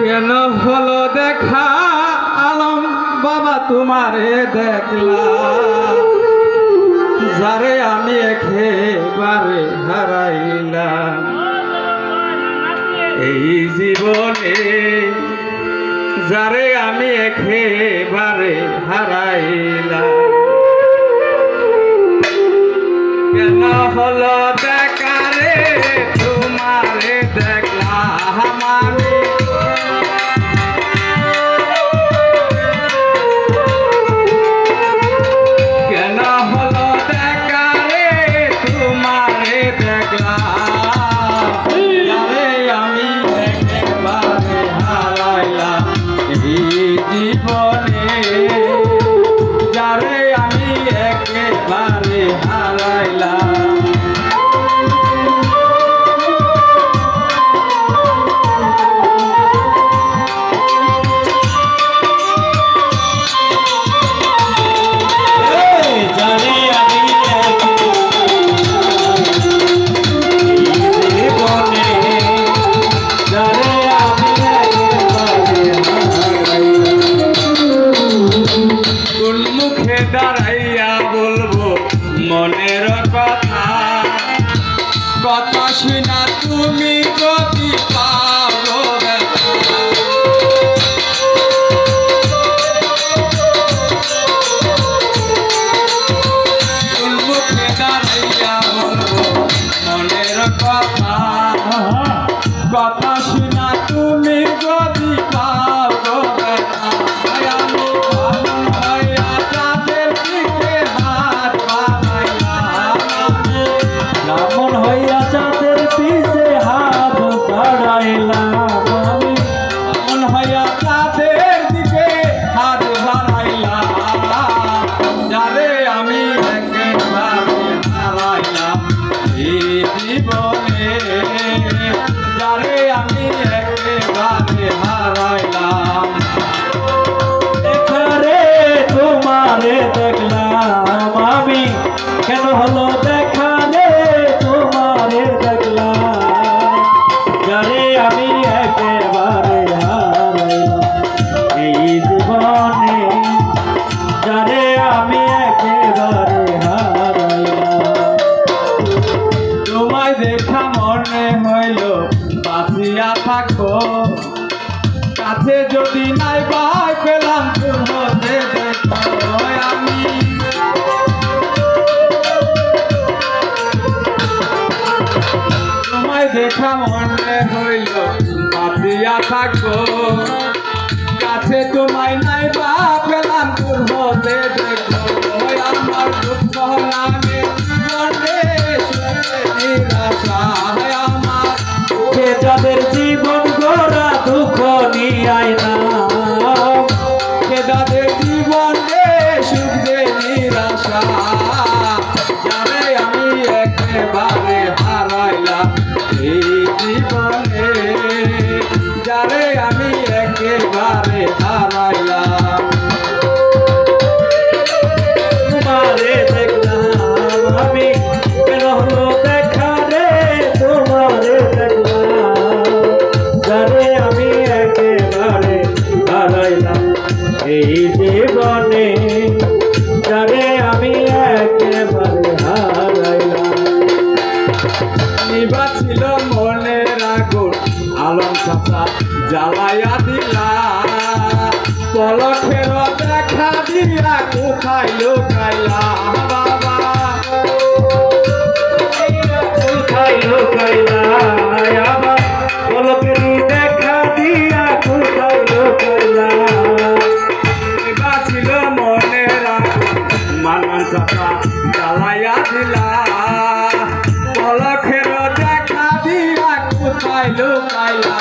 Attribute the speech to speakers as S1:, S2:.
S1: কেন হলো দেখা আলম বাবা তোমারে দেখলাম, যারে আমি একেবারে হারাইলাম এই জীবনে, যারে আমি একেবারে হারাইলাম। কেন হলো দেখা রে তোমারে দেখলাম আমি, কেন হলো দেখা রে তোমারে দেখলাম, যারে আমি একেবারে হারাইলাম এই জীবনে, যারে আমি একেবারে হারাইলাম। দাঁড়াইয়া বলবো মনের কথা, কথা শুনা তুমি যদি পাবো মুখে দাঁড়াইয়া বলবো মনের কথা, কথা শুনা তুমি যদি পাবো জীবনে, যারে আমি একেবারে হারাইলাম।
S2: এখানে তোমারে দেখলাম আমি, কেন হলো দেখানে তোমারে দেখলাম, যারে আমি একেবারে হারাইলাম এই জীবনে, যারে আমি একেবারে হারাইলাম।
S1: তোমায় দেখা মনে হইল বাঁচিয়া থাকো, কাছে যদি নাই পাই পেলাম তোমাকে দেখো আমি, তোমায় দেখা মনে হইল বাঁচিয়া থাকো, কাছে তোমায় নাই পা পেলাম তোমাকে দেখো আমার দুঃখ নামে মনে
S2: যাদের জীবন গড়া দুঃখ নিয়াই না,
S1: যাদের জীবনে সুখ দে নিরাশা, যারে আমি একেবারে হারাইলাম এই জীবনে, যারে আমি একেবারে হারাইলাম।
S2: তোমারে দেখলাম আমি, কেন হলো দেখা রে তোমারে দেখলাম, যারে আমি একেবারে হারাইলাম এই জীবনে, যারে আমি একেবারে হারাইলাম।
S1: নিবা ছিল মনের আগুন আলম চাচা জ্বালাইয়া দিলা, পলকের দেখা দিয়া কোথায় লুকাইলা বাবা,
S2: কোথায় লুকাইলা আবার, পলকের দেখা দিয়া কোথায় লুকাইলা।
S1: নিবা ছিল মনের আগুন মানন চাচা জ্বালাইয়া দিলা, পলকের দেখা দিয়া কোথায় লুকাইলা।